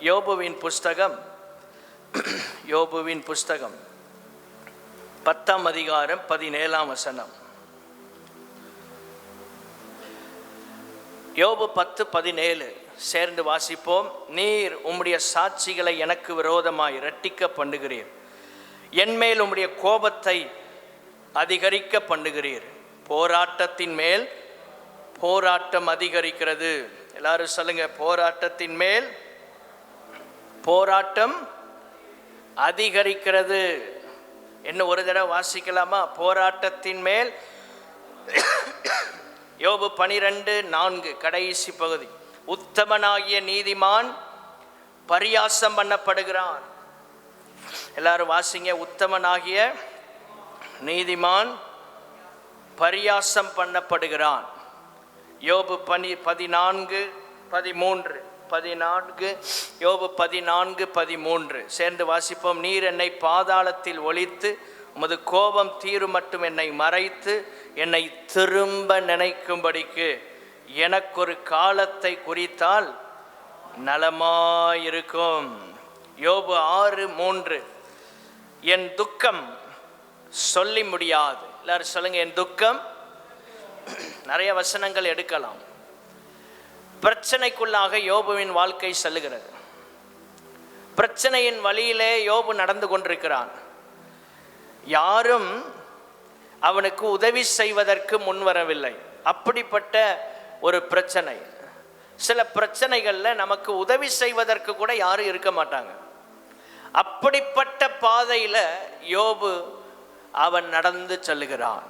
யோபுவின் புஸ்தகம் 10ஆம் அதிகாரம் 17ஆம் வசனம். யோபு 10:17 சேர்ந்து வாசிப்போம். நீர் உம்முடைய சாட்சிகளை எனக்கு விரோதமாய் இரட்டிக்க பண்ணுகிறீர், என்மேல் உம்முடைய கோபத்தை அதிகரிக்க பண்ணுகிறீர். போராட்டத்தின் மேல் போராட்டம் அதிகரிக்கிறது. எல்லாரும் சொல்லுங்க, போராட்டத்தின் மேல் போராட்டம் அதிகரிக்கிறது. என்ன ஒரு தடவை வாசிக்கலாமா? போராட்டத்தின் மேல். யோபு 12:4 கடைசி பகுதி. உத்தமனாகிய நீதிமான் பரியாசம் பண்ணப்படுகிறான். எல்லாரும் வாசிங்க. உத்தமனாகிய நீதிமான் பரியாசம் பண்ணப்படுகிறான். யோபு 14:13 யோபு 14:13 சேர்ந்து வாசிப்போம். நீர் என்னை பாதாளத்தில் ஒளித்து உமது கோபம் தீரும் மட்டும் என்னை மறைத்து என்னை திரும்ப நினைக்கும்படிக்கு எனக்கொரு காலத்தை குறித்தால் நலமாயிருக்கும். யோபு 6:3 என் துக்கம் சொல்லி முடியாது. எல்லாரும் சொல்லுங்க, என் துக்கம். நிறைய வசனங்கள் எடுக்கலாம். பிரச்சனைக்குள்ளாக யோபுவின் வாழ்க்கை செல்லுகிறது. பிரச்சனையின் வழியிலே யோபு நடந்து கொண்டிருக்கிறான். யாரும் அவனுக்கு உதவி செய்வதற்கு முன்வரவில்லை. அப்படிப்பட்ட ஒரு பிரச்சனை. சில பிரச்சனைகளில் நமக்கு உதவி செய்வதற்கு கூட யாரும் இருக்க மாட்டாங்க. அப்படிப்பட்ட பாதையில் யோபு அவன் நடந்து செல்லுகிறான்.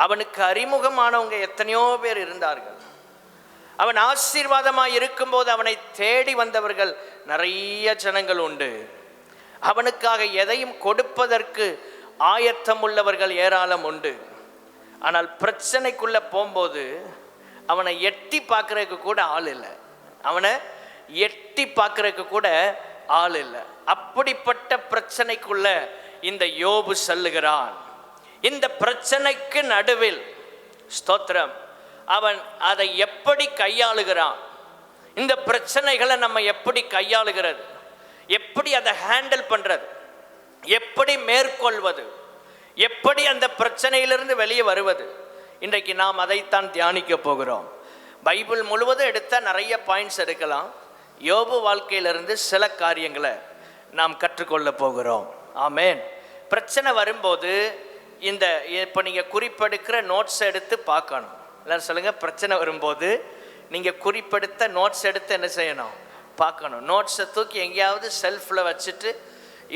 அவனுக்கு அறிமுகமானவங்க எத்தனையோ பேர் இருந்தார்கள். அவன் ஆசீர்வாதமாக இருக்கும்போது அவனை தேடி வந்தவர்கள் நிறைய ஜனங்கள் உண்டு. அவனுக்காக எதையும் கொடுப்பதற்கு ஆயத்தம் உள்ளவர்கள் ஏராளம் உண்டு. ஆனால் பிரச்சனைக்குள்ளே போகும்போது அவனை எட்டி பார்க்குறதுக்கு கூட ஆள் இல்லை. அவனை எட்டி பார்க்குறதுக்கு கூட ஆள் இல்லை. அப்படிப்பட்ட பிரச்சனைக்குள்ள இந்த யோபு செல்லுகிறான். இந்த பிரச்சனைக்கு நடுவில் ஸ்தோத்திரம், அவன் அதை எப்படி கையாளுகிறான்? இந்த பிரச்சனைகளை நம்ம எப்படி கையாளுகிறது? எப்படி அதை ஹேண்டில் பண்ணுறது? எப்படி மேற்கொள்வது? எப்படி அந்த பிரச்சனையிலிருந்து வெளியே வருவது? இன்றைக்கு நாம் அதைத்தான் தியானிக்க போகிறோம். பைபிள் முழுவதும் எடுத்தால் நிறைய பாயிண்ட்ஸ் எடுக்கலாம். யோபு வாழ்க்கையிலிருந்து சில காரியங்களை நாம் கற்றுக்கொள்ள போகிறோம். ஆமேன். பிரச்சனை வரும்போது இப்போ நீங்கள் குறிப்பெடுக்கிற நோட்ஸ் எடுத்து பார்க்கணும். எல்லாரும் சொல்லுங்கள், பிரச்சனை வரும்போது நீங்கள் குறிப்பெடுத்த நோட்ஸ் எடுத்து என்ன செய்யணும்? பார்க்கணும். நோட்ஸை தூக்கி எங்கேயாவது செல்ஃபில் வச்சுட்டு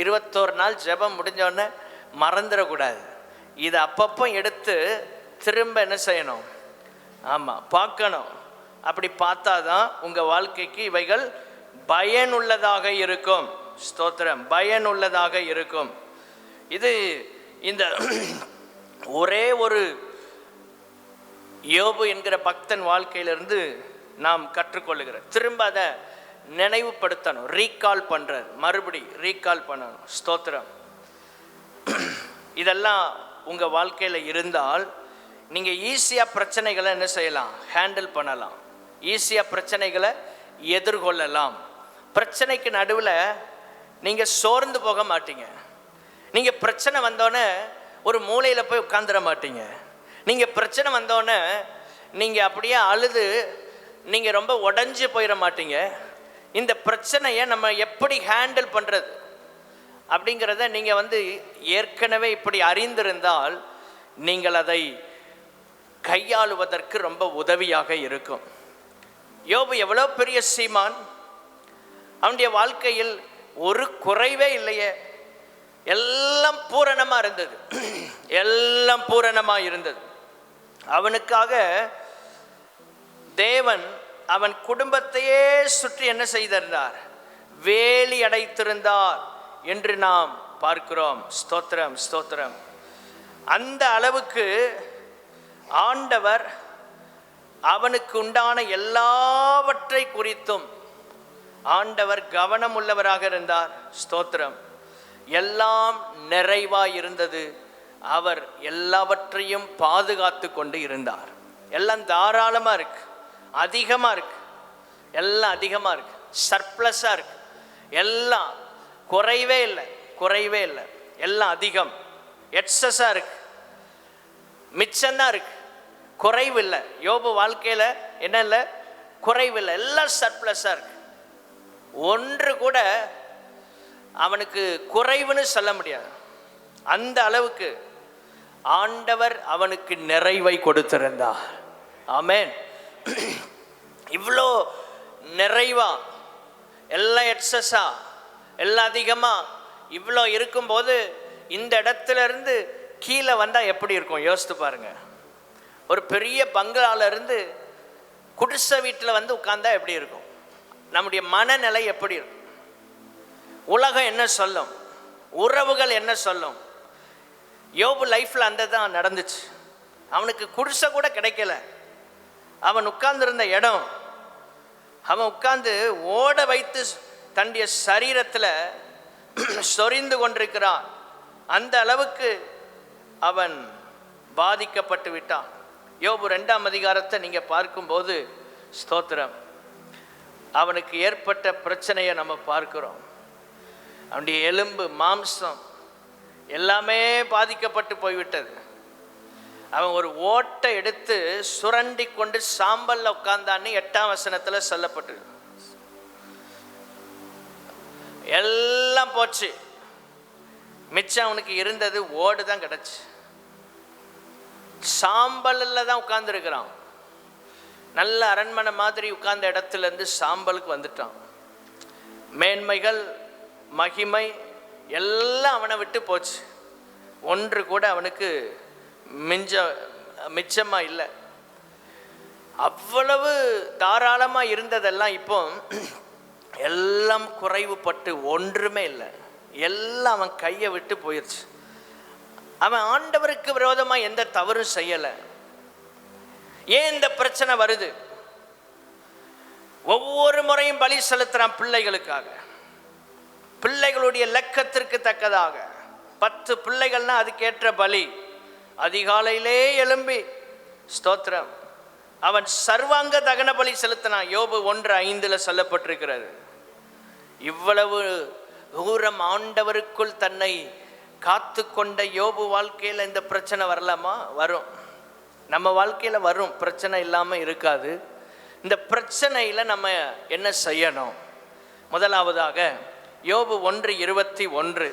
21 நாள் ஜெபம் முடிஞ்சோடனே மறந்துடக்கூடாது. இதை அப்பப்போ எடுத்து திரும்ப என்ன செய்யணும்? ஆமாம், பார்க்கணும். அப்படி பார்த்தா தான் உங்கள் வாழ்க்கைக்கு இவைகள் பயனுள்ளதாக இருக்கும். ஸ்தோத்திரம், பயனுள்ளதாக இருக்கும். இது இந்த ஒரே ஒரு யோபு என்கிற பக்தன் வாழ்க்கையிலிருந்து நாம் கற்றுக்கொள்ளுகிற, திரும்ப அதை நினைவுபடுத்தணும், ரீகால் பண்ணுறது, மறுபடி ரீகால் பண்ணணும். ஸ்தோத்திரம். இதெல்லாம் உங்கள் வாழ்க்கையில் இருந்தால் நீங்கள் ஈஸியாக பிரச்சனைகளை என்ன செய்யலாம்? ஹேண்டில் பண்ணலாம். ஈஸியாக பிரச்சனைகளை எதிர்கொள்ளலாம். பிரச்சனைக்கு நடுவில் நீங்கள் சோர்ந்து போக மாட்டீங்க. நீங்கள் பிரச்சனை வந்தோடனே ஒரு மூலையில் போய் உட்காந்துட மாட்டீங்க. நீங்கள் பிரச்சனை வந்தோடனே நீங்கள் அப்படியே அழுது நீங்கள் ரொம்ப உடஞ்சி போயிட மாட்டீங்க. இந்த பிரச்சனையை நம்ம எப்படி ஹேண்டில் பண்ணுறது அப்படிங்கிறத நீங்கள் ஏற்கனவே இப்படி அறிந்திருந்தால் நீங்கள் அதை கையாளுவதற்கு ரொம்ப உதவியாக இருக்கும். யோபு எவ்வளோ பெரிய சீமான்! அவனுடைய வாழ்க்கையில் ஒரு குறைவே இல்லையே. எல்லாம் பூரணமாக இருந்தது. எல்லாம் பூரணமாக இருந்தது. அவனுக்காக தேவன் அவன் குடும்பத்தையே சுற்றி என்ன செய்திருந்தார்? வேலி அடைத்திருந்தார் என்று நாம் பார்க்கிறோம். ஸ்தோத்திரம், ஸ்தோத்திரம். அந்த அளவுக்கு ஆண்டவர் அவனுக்கு உண்டான எல்லாவற்றை குறித்தும் ஆண்டவர் கவனம் உள்ளவராக இருந்தார். ஸ்தோத்திரம். எல்லாம் நிறைவாக இருந்தது. அவர் எல்லாவற்றையும் பாதுகாத்து கொண்டு இருந்தார். எல்லாம் தாராளமாக இருக்கு, அதிகமாக இருக்கு, எல்லாம் அதிகமாக இருக்கு. சர்ப்ளஸாக இருக்கு. எல்லாம் குறைவே இல்லை, குறைவே இல்லை, எல்லாம் அதிகம், எக்ஸஸாக இருக்கு, மிச்சம்தான் இருக்கு, குறைவு இல்லை. யோபு வாழ்க்கையில் என்ன இல்லை, குறைவு இல்லை, எல்லாம் சர்ப்ளஸாக இருக்கு. ஒன்று கூட அவனுக்கு குறைவுன்னு சொல்ல முடியாது. அந்த அளவுக்கு ஆண்டவர் அவனுக்கு நிறைவை கொடுத்திருந்தார். ஆமென். இவ்வளோ நிறைவா, எல்லாம் எக்ஸஸா, எல்லாம் அதிகமா இவ்வளோ இருக்கும்போது இந்த இடத்துல இருந்து கீழே வந்தால் எப்படி இருக்கும் யோசித்து பாருங்க. ஒரு பெரிய பங்களால இருந்து குடிசை வீட்டில் வந்து உட்கார்ந்தா எப்படி இருக்கும்? நம்முடைய மனநிலை எப்படி இருக்கும்? உலகம் என்ன சொல்லும்? உறவுகள் என்ன சொல்லும்? யோபு லைஃப்பில் அந்த தான் நடந்துச்சு. அவனுக்கு குடிசை கூட கிடைக்கல. அவன் உட்கார்ந்துருந்த இடம், அவன் உட்கார்ந்து ஓட வைத்து தன்னுடைய சரீரத்தில் சொரிந்து கொண்டிருக்கிறான். அந்த அளவுக்கு அவன் பாதிக்கப்பட்டு விட்டான். யோபு 2ஆம் அதிகாரத்தை நீங்கள் பார்க்கும்போது ஸ்தோத்திரம், அவனுக்கு ஏற்பட்ட பிரச்சனையை நம்ம பார்க்கிறோம். அவனுடைய எலும்பு மாம்சம் எல்லாமே பாதிக்கப்பட்டு போய்விட்டது. அவன் ஒரு ஓட்டை எடுத்து சுரண்டி கொண்டு சாம்பல்ல உட்கார்ந்தான்னு 8ஆம் வசனத்தில் சொல்லப்பட்டு, எல்லாம் போச்சு. மிச்சம் அவனுக்கு இருந்தது ஓடு தான் கிடச்சி. சாம்பலில் தான் உட்கார்ந்துருக்கிறான். நல்ல அரண்மனை மாதிரி உட்கார்ந்த இடத்துல இருந்து சாம்பலுக்கு வந்துட்டான். மேன்மைகள், மகிமை எல்லாம் அவனை விட்டு போச்சு. ஒன்று கூட அவனுக்கு மிச்சமாக இல்லை. அவ்வளவு தாராளமாக இருந்ததெல்லாம் இப்போ எல்லாம் குறைவுபட்டு ஒன்றுமே இல்லை. எல்லாம் அவன் கையை விட்டு போயிடுச்சு. அவன் ஆண்டவருக்கு விரோதமாக எந்த தவறும் செய்யலை. ஏன் இந்த பிரச்சனை வருது? ஒவ்வொரு முறையும் பலி செலுத்துறான் பிள்ளைகளுக்காக. பிள்ளைகளுடைய லக்கத்திற்கு தக்கதாக 10 பிள்ளைகள்னா அதுக்கேற்ற பலி. அதிகாலையிலே எழும்பி ஸ்தோத்திரம், அவன் சர்வாங்க தகன பலி செலுத்தினான். யோபு 1:5 சொல்லப்பட்டிருக்கிறது. இவ்வளவு தூரம் ஆண்டவருக்குள் தன்னை காத்து கொண்ட யோபு வாழ்க்கையில் இந்த பிரச்சனை வரலாமா? வரும். நம்ம வாழ்க்கையில் வரும், பிரச்சனை இல்லாமல் இருக்காது. இந்த பிரச்சனையில் நம்ம என்ன செய்யணும்? முதலாவதாக யோபு 1:21,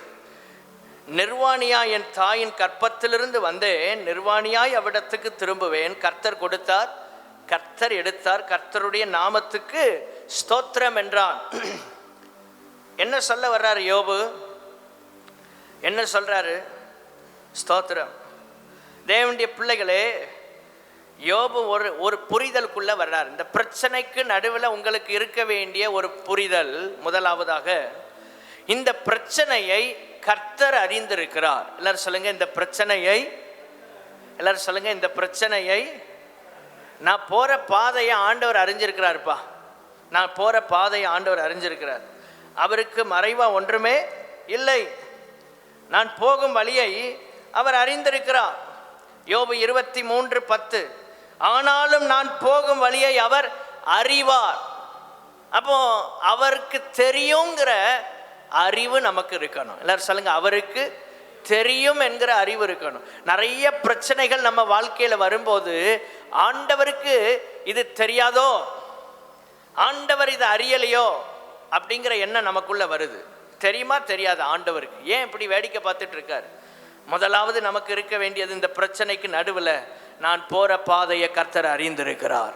நிர்வாணியாய் என் தாயின் கற்பத்திலிருந்து வந்தேன், நிர்வாணியாய் அவ்விடத்துக்கு திரும்புவேன். கர்த்தர் கொடுத்தார், கர்த்தர் எடுத்தார், கர்த்தருடைய நாமத்துக்கு ஸ்தோத்திரம் என்றான். என்ன சொல்ல வர்றாரு யோபு? என்ன சொல்றாரு? ஸ்தோத்திரம். தேவனுடைய பிள்ளைகளே, யோபு ஒரு புரிதலுக்குள்ள வர்றார். இந்த பிரச்சனைக்கு நடுவில் உங்களுக்கு இருக்க வேண்டிய ஒரு புரிதல், முதலாவதாக இந்த பிரச்சனையை கர்த்தர் அறிந்திருக்கிறார். எல்லாரும் சொல்லுங்க, இந்த பிரச்சனையை. எல்லாரும் சொல்லுங்க, இந்த பிரச்சனையை. நான் போற பாதையை ஆண்டவர் அறிஞ்சிருக்கிறாருப்பா. நான் போற பாதையை ஆண்டவர் அறிஞ்சிருக்கிறார். அவருக்கு மறைவா ஒன்றுமே இல்லை. நான் போகும் வழியை அவர் அறிந்திருக்கிறார். யோபு 23:10, ஆனாலும் நான் போகும் வழியை அவர் அறிவார். அப்போ அவருக்கு தெரியுங்கிற அறிவு நமக்கு இருக்கணும். எல்லாரும் சொல்லுங்க, அவருக்கு தெரியும் என்கிற அறிவு இருக்கணும். நிறைய பிரச்சனைகள் நம்ம வாழ்க்கையில் வரும்போது ஆண்டவருக்கு இது தெரியாதோ, ஆண்டவர் இது அறியலையோ அப்படிங்கிற எண்ணம் நமக்குள்ள வருது. தெரியுமா தெரியாது ஆண்டவருக்கு? ஏன் இப்படி வேடிக்கை பார்த்துட்டு இருக்கார்? முதலாவது நமக்கு இருக்க வேண்டியது, இந்த பிரச்சனைக்கு நடுவில் நான் போகிற பாதையை கர்த்தர் அறிந்திருக்கிறார்.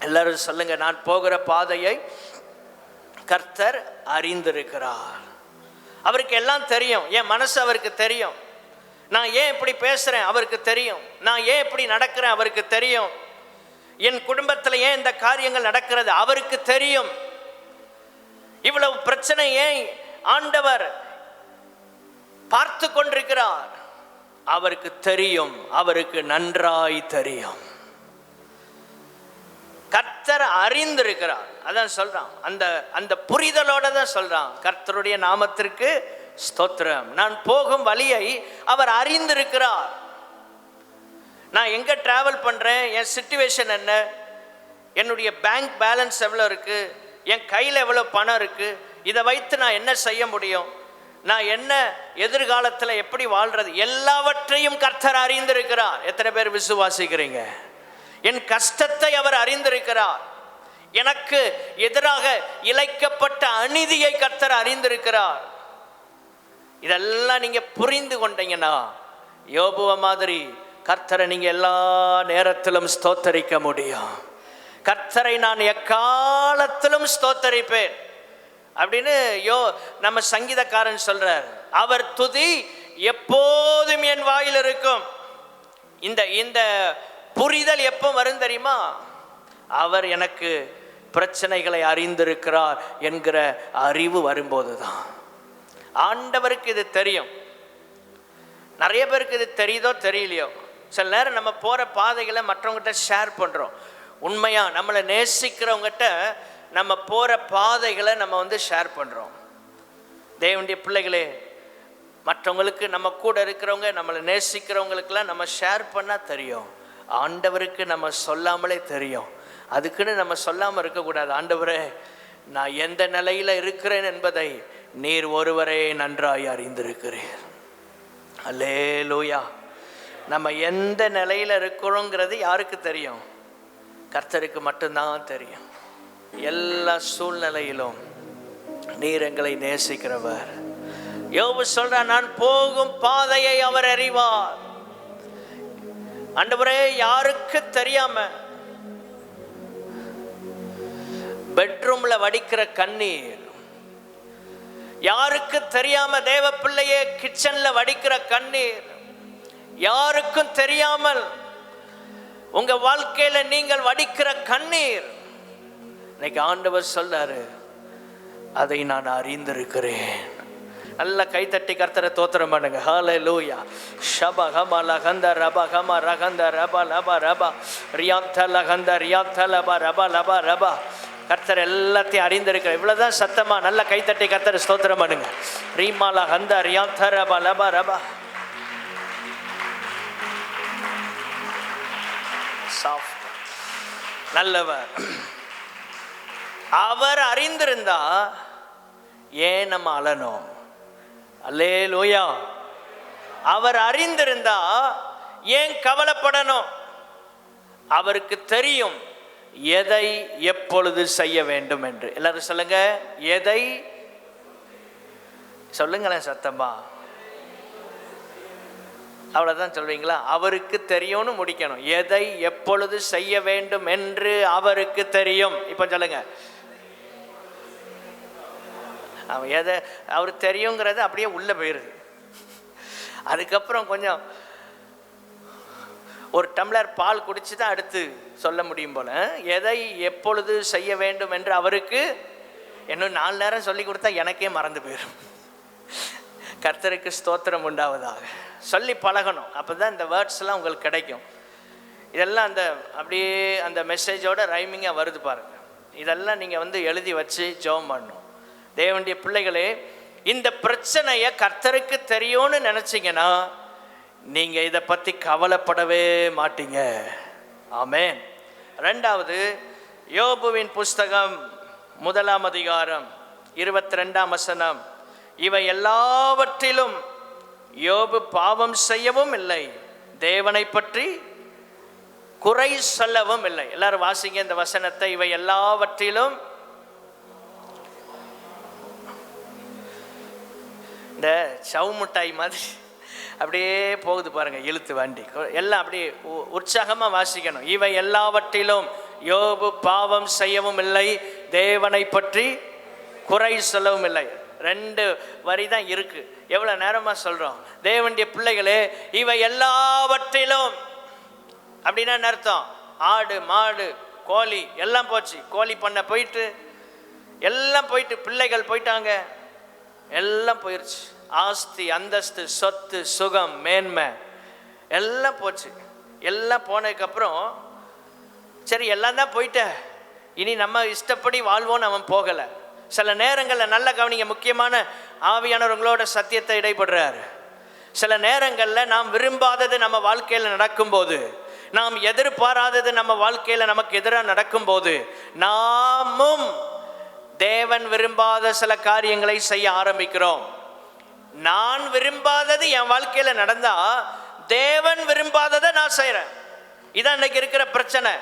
எல்லாரும் சொல்லுங்க, நான் போகிற பாதையை கர்த்தர் அறிந்திருக்கிறார். அவருக்கு எல்லாம் தெரியும். என் மனசு அவருக்கு தெரியும். நான் ஏன் இப்படி பேசுகிறேன் அவருக்கு தெரியும். நான் ஏன் இப்படி நடக்கிறேன் அவருக்கு தெரியும். என் குடும்பத்தில் ஏன் இந்த காரியங்கள் நடக்கிறது அவருக்கு தெரியும். இவ்வளவு பிரச்சனை ஏன் ஆண்டவர் பார்த்து கொண்டிருக்கிறார் அவருக்கு தெரியும். அவருக்கு நன்றாய் தெரியும். கர்த்தர் அறிந்திருக்கிறார். அதான் சொல்றான். அந்த புரிதலோட தான் சொல்றான், கர்த்தருடைய நாமத்திற்கு ஸ்தோத்திரம். நான் போகும் வழியை அவர் அறிந்திருக்கிறார். நான் எங்க டிராவல் பண்றேன், என் சிச்சுவேஷன் என்ன, என்னுடைய பேங்க் பேலன்ஸ் எவ்வளோ இருக்கு, என் கையில் எவ்வளோ பணம் இருக்குது, இதை வைத்து நான் என்ன செய்ய முடியும், நான் என்ன எதிர்காலத்தில் எப்படி வாழ்றது, எல்லாவற்றையும் கர்த்தர் அறிந்திருக்கிறார். எத்தனை பேர் விசுவாசிக்கிறீங்க? என் கஷ்டத்தை அவர் அறிந்திருக்கிறார். எனக்கு எதிராக இழைக்கப்பட்ட அநீதியை கர்த்தர் அறிந்திருக்கிறார். இதெல்லாம் நீங்க புரிந்து கொண்டீங்கன்னா யோபுவ மாதிரி கர்த்தரை நீங்க எல்லா நேரத்திலும் ஸ்தோத்தரிக்க முடியும். கர்த்தரை நான் எக்காலத்திலும் ஸ்தோத்தரிப்பேன் அப்படின்னு நம்ம சங்கீதக்காரன் சொல்றார். அவர் துதி எப்போதும் என் வாயில் இருக்கும். இந்த புரிதல் எப்போ வரும் தெரியுமா? அவர் எனக்கு பிரச்சனைகளை அறிந்திருக்கிறார் என்கிற அறிவு வரும்போது தான். ஆண்டவருக்கு இது தெரியும். நிறைய பேருக்கு இது தெரியுதோ தெரியலையோ, சில நேரம் நம்ம போகிற பாதைகளை மற்றவங்ககிட்ட ஷேர் பண்ணுறோம். உண்மையாக நம்மளை நேசிக்கிறவங்ககிட்ட நம்ம போகிற பாதைகளை நம்ம ஷேர் பண்ணுறோம். தேவனுடைய பிள்ளைகளே, மற்றவங்களுக்கு நம்ம கூட இருக்கிறவங்க நம்மளை நேசிக்கிறவங்களுக்கெல்லாம் நம்ம ஷேர் பண்ணால் தெரியும். ஆண்டவருக்கு நம்ம சொல்லாமலே தெரியும். அதுக்குன்னு நம்ம சொல்லாமல் இருக்கக்கூடாது. ஆண்டவரே, நான் எந்த நிலையில் இருக்கிறேன் என்பதை நீர் ஒருவரே நன்றாய் அறிந்திருக்கிறீர். அல்லேலூயா. நம்ம எந்த நிலையில் இருக்கிறோங்கிறது யாருக்கு தெரியும்? கர்த்தருக்கு மட்டும்தான் தெரியும். எல்லா சூழ்நிலையிலும் நீர் எங்களை நேசிக்கிறவர். யோபு சொல்றார், நான் போகும் பாதையை அவர் அறிவார். ஆண்டவரே, யாருக்கு தெரியாம பெட்ரூம்ல வடிக்கிற கண்ணீர், யாருக்கு தெரியாம தேவ பிள்ளையே கிச்சன்ல வடிக்கிற கண்ணீர், யாருக்கும் தெரியாமல் உங்க வாழ்க்கையில நீங்கள் வடிக்கிற கண்ணீர், இன்னைக்கு ஆண்டவர் சொல்றாரு, அதை நான் அறிந்திருக்கிறேன். நல்ல கைத்தட்டி கர்த்தரை தோத்திரம் பண்ணுங்க. ஹல்லேலூயா. ஷப கம லகந்த ரப கம ரகந்த ரப லப ரப ரியாத்த லகந்த ரியாத்த லப ரப லப ரப. கர்த்தர் எல்லாத்தையும் அறிந்திருக்கிற. இவ்வளவுதான் சத்தமா நல்ல கைத்தட்டி கர்த்தரை ஸ்தோத்திரம் பண்ணுங்க. ரீமா லகந்த ரியாத்த ரப லப ரப. சாஃப்ட் நல்லவர். அவர் அறிந்திருந்தா ஏன் நம்ம அழணும்? அல்லேலூயா. அவர் அறிந்திருந்தா ஏன் கவலைப்படணும்? அவருக்கு தெரியும் எதை எப்பொழுது செய்ய வேண்டும் என்று. எல்லாரும் சொல்லுங்க, எதை சொல்லுங்களேன் சத்தமா. அவ்வளவுதான் சொல்வீங்களா? அவருக்கு தெரியும்னு முடிக்கணும். எதை எப்பொழுது செய்ய வேண்டும் என்று அவருக்கு தெரியும். இப்ப சொல்லுங்க, அவன் எதை அவர் தெரியுங்கிறது அப்படியே உள்ள போயிருது. அதுக்கப்புறம் கொஞ்சம் ஒரு டம்ளர் பால் குடிச்சு தான் அடுத்து சொல்ல முடியும் போல. எதை எப்பொழுது செய்ய வேண்டும் என்று அவருக்கு இன்னும் 4 நேரம் சொல்லி கொடுத்தா எனக்கே மறந்து போயிடும். கர்த்தருக்கு ஸ்தோத்திரம் உண்டாவதாக. சொல்லி பழகணும். அப்போதான் இந்த வேர்ட்ஸ்லாம் உங்களுக்கு கிடைக்கும். இதெல்லாம் அப்படியே அந்த மெசேஜோட ரைமிங்காக வருது பாருங்க. இதெல்லாம் நீங்கள் எழுதி வச்சு ஜெபம் பண்ணணும். தேவனுடைய பிள்ளைகளே, இந்த பிரச்சனையை கர்த்தருக்கு தெரியும்னு நினைச்சீங்கன்னா நீங்க இதை பத்தி கவலைப்படவே மாட்டீங்க. ஆமென். 2வது யோபுவின் புஸ்தகம் 1ஆம் அதிகாரம் 22ஆம் வசனம். இவை எல்லாவற்றிலும் யோபு பாவம் செய்யவும் இல்லை, தேவனை பற்றி குறை சொல்லவும் இல்லை. எல்லாரும் வாசிங்க இந்த வசனத்தை. இவை எல்லாவற்றிலும், இந்த சவுமுட்டாய் மாதிரி அப்படியே போகுது பாருங்க, இழுத்து வண்டி எல்லாம் அப்படியே உற்சாகமா வாசிக்கணும். இவை எல்லாவற்றிலும் யோபு பாவம் செய்யவும் இல்லை, தேவனை பற்றி குறை சொல்லவும் இல்லை. 2 வரி தான் இருக்கு. எவ்வளவு நேரமா சொல்றோம்? தேவனுடைய பிள்ளைகளே, இவை எல்லாவற்றிலும் அப்படின்னா என்ன அர்த்தம்? ஆடு மாடு கோழி எல்லாம் போச்சு. கோழி பண்ண போயிட்டு எல்லாம் போயிட்டு, பிள்ளைகள் போயிட்டாங்க, எல்லாம் போயிடுச்சு. ஆஸ்தி அந்தஸ்து சொத்து சுகம் மேன்மை எல்லாம் போச்சு. எல்லாம் போனதுக்கப்புறம் சரி எல்லாம் தான் போயிட்ட, இனி நம்ம இஷ்டப்படி வாழ்வோன்னு அவன் போகலை. சில நேரங்களில் நல்ல கவனிங்க, முக்கியமான ஆவியானவர்களோட சத்தியத்தை இடைப்படுறாரு. சில நேரங்களில் நாம் விரும்பாதது நம்ம வாழ்க்கையில் நடக்கும்போது, நாம் எதிர்பாராதது நம்ம வாழ்க்கையில் நமக்கு எதிராக நடக்கும்போது, நாமும் தேவன் விரும்பாத சில காரியங்களை செய்ய ஆரம்பிக்கிறோம். நான் விரும்பாதது என் வாழ்க்கையில நடந்தா தேவன் விரும்பாததை நான் செய்கிறேன். இதான் இன்னைக்கு இருக்கிற பிரச்சனை.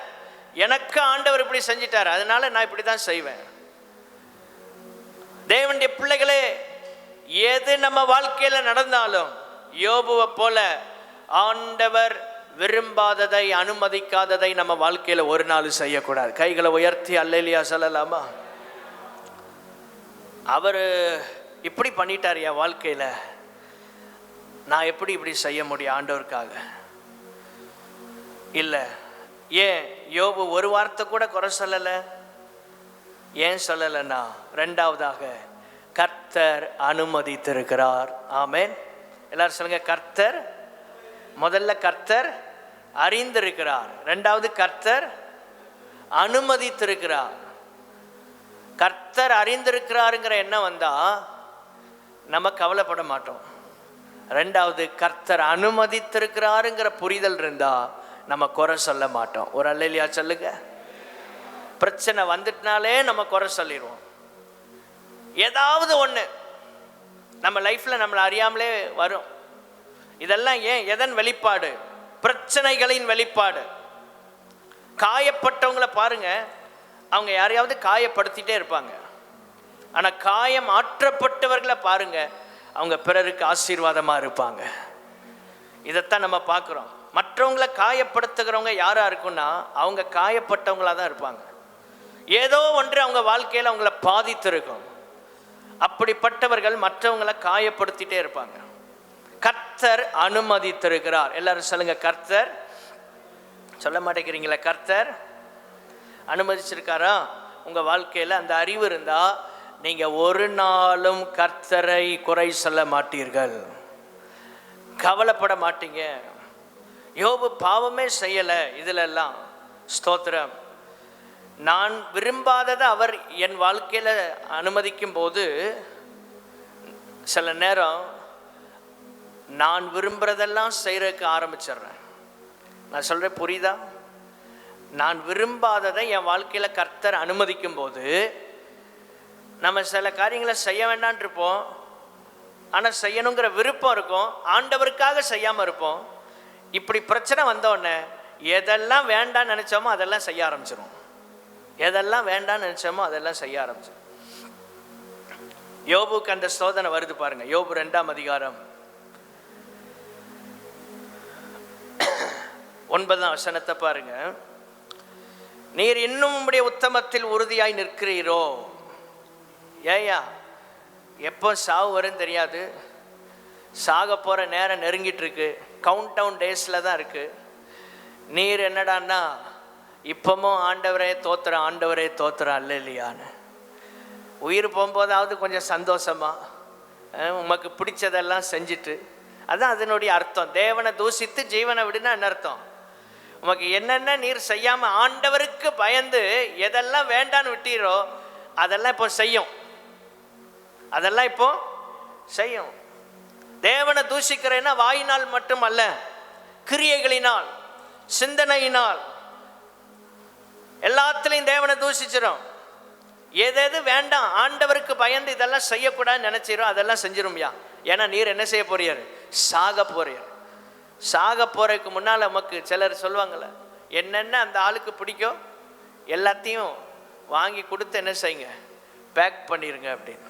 எனக்கு ஆண்டவர் இப்படி செஞ்சிட்டாரு, அதனால நான் இப்படி தான் செய்வேன். தேவனுடைய பிள்ளைகளே, எது நம்ம வாழ்க்கையில நடந்தாலும் யோபுவை போல ஆண்டவர் விரும்பாததை, அனுமதிக்காததை நம்ம வாழ்க்கையில ஒரு நாள் செய்யக்கூடாது. கைகளை உயர்த்தி அல்லேலூயா சொல்லலாமா? அவர் இப்படி பண்ணிட்டார் என் வாழ்க்கையில, நான் எப்படி இப்படி செய்ய முடியும் ஆண்டவருக்காக? இல்லை. ஏன் யோபு ஒரு வார்த்தை கூட குறை சொல்லலை? ஏன் சொல்லலைன்னா, ரெண்டாவதாக கர்த்தர் அனுமதித்திருக்கிறார். ஆமென். எல்லாரும் சொல்லுங்க, கர்த்தர். முதல்ல கர்த்தர் அறிந்திருக்கிறார், ரெண்டாவது கர்த்தர் அனுமதித்திருக்கிறார். கர்த்தர் அறிந்திருக்கிறாருங்கிற எண்ணம் வந்தா நம்ம கவலைப்பட மாட்டோம். ரெண்டாவது கர்த்தர் அனுமதித்திருக்கிறாருங்கிற புரிதல் இருந்தா நம்ம குறை சொல்ல மாட்டோம். ஒரு அல்லேலூயா சொல்லுங்க. பிரச்சனை வந்துட்டனாலே நம்ம குறை சொல்லிடுவோம். ஏதாவது ஒன்று நம்ம லைஃப்ல நம்மளை அறியாமலே வரும். இதெல்லாம் ஏன்? எதன் வெளிப்பாடு? பிரச்சனைகளின் வெளிப்பாடு. காயப்பட்டவங்களை பாருங்க, அவங்க யாரையாவது காயப்படுத்திட்டே இருப்பாங்க. ஆனால் காயம் ஆற்றப்பட்டவர்களை பாருங்க, அவங்க பிறருக்கு ஆசீர்வாதமாக இருப்பாங்க. இதைத்தான் நம்ம பார்க்குறோம். மற்றவங்களை காயப்படுத்துகிறவங்க யாராக இருக்குன்னா அவங்க காயப்பட்டவங்களாக தான் இருப்பாங்க. ஏதோ ஒன்று அவங்க வாழ்க்கையில் அவங்கள பாதித்திருக்கும். அப்படிப்பட்டவர்கள் மற்றவங்களை காயப்படுத்திட்டே இருப்பாங்க. கர்த்தர் அனுமதித்திருக்கிறார். எல்லாரும் சொல்லுங்க, கர்த்தர். சொல்ல மாட்டேங்கிறீங்களா? கர்த்தர் அனுமதிச்சிருக்காரா உங்கள் வாழ்க்கையில்? அந்த அறிவு இருந்தால் நீங்கள் ஒரு நாளும் கர்த்தரை குறை சொல்ல மாட்டீர்கள், கவலைப்பட மாட்டீங்க. யோபு பாவமே செய்யலை இதிலெல்லாம். ஸ்தோத்திரம். நான் விரும்பாததை அவர் என் வாழ்க்கையில் அனுமதிக்கும் போது சில நேரம் நான் விரும்புகிறதெல்லாம் செய்கிறதுக்கு ஆரம்பிச்சிடுறேன். நான் சொல்கிறேன், புரியுதா? நான் விரும்பாததை என் வாழ்க்கையில் கர்த்தர் அனுமதிக்கும் போது நம்ம சில காரியங்களை செய்ய வேண்டான் இருப்போம், ஆனால் செய்யணுங்கிற விருப்பம் இருக்கும், ஆண்டவருக்காக செய்யாமல் இருப்போம். இப்படி பிரச்சனை வந்தோடனே எதெல்லாம் வேண்டான்னு நினச்சோமோ அதெல்லாம் செய்ய ஆரம்பிச்சிடும். எதெல்லாம் வேண்டான்னு நினச்சோமோ அதெல்லாம் செய்ய ஆரம்பிச்சிடும். யோபுக்கு அந்த சோதனை வருது பாருங்க. யோபு 2ஆம் அதிகாரம் 9ஆம் வசனத்தை பாருங்க. நீர் இன்னும் உம்முடைய உத்தமத்தில் உறுதியாய் நிற்கிறீரோ? ஏயா, எப்போ சாவு வரும் தெரியாது. சாக போகிற நேரம் நெருங்கிட்டு இருக்கு. கவுண்ட் டவுன் டேஸில் தான் இருக்கு. நீர் என்னடான்னா இப்பவும் ஆண்டவரே தோத்துறேன், ஆண்டவரே தோத்துறேன் அல்லேலூயான்னு. உயிர் போகும்போதாவது கொஞ்சம் சந்தோஷமா உமக்கு பிடிச்சதெல்லாம் செஞ்சுட்டு, அதான் அதனுடைய அர்த்தம். தேவனை தூசித்து ஜீவனை விடுனா என்ன அர்த்தம்? உமக்கு என்னென்ன நீர் செய்யாமல் ஆண்டவருக்கு பயந்து எதெல்லாம் வேண்டான்னு விட்டீரோ அதெல்லாம் இப்போ செய்யும். அதெல்லாம் இப்போ செய்யும். தேவனை தூஷிக்கிறேன்னா வாயினால் மட்டும் அல்ல, கிரியைகளினால், சிந்தனையினால், எல்லாத்துலேயும் தேவனை தூஷிச்சிடும். எது வேண்டாம் ஆண்டவருக்கு பயந்து இதெல்லாம் செய்யக்கூடாதுன்னு நினைச்சிரும் அதெல்லாம் செஞ்சிரும்யா. ஏன்னா நீர் என்ன செய்ய போறீர்? சாக போறீர். சாக போறதுக்கு முன்னால் நமக்கு சிலர் சொல்லுவாங்கள்ல, என்னென்ன அந்த ஆளுக்கு பிடிக்கும் எல்லாத்தையும் வாங்கி கொடுத்து என்ன செய்யுங்க, பேக் பண்ணிடுங்க அப்படின்னு.